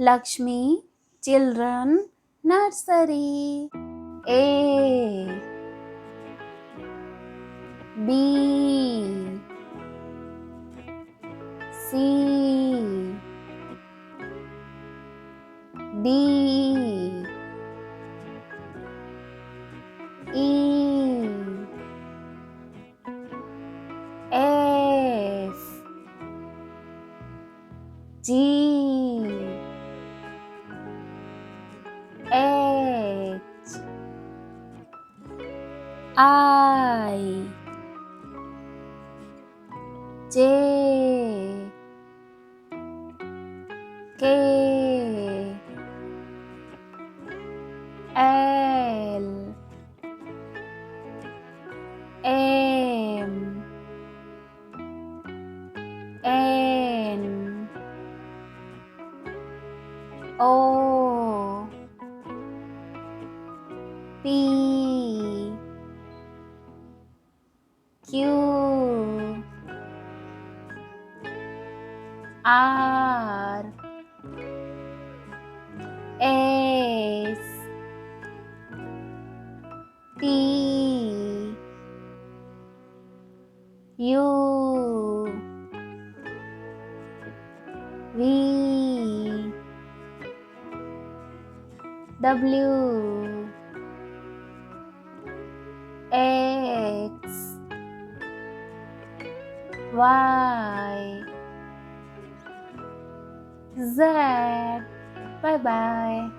Lakshmi Children Nursery. A B C D E F G H I J K L M N O P Q R S T U V W X Y Z. Bye bye.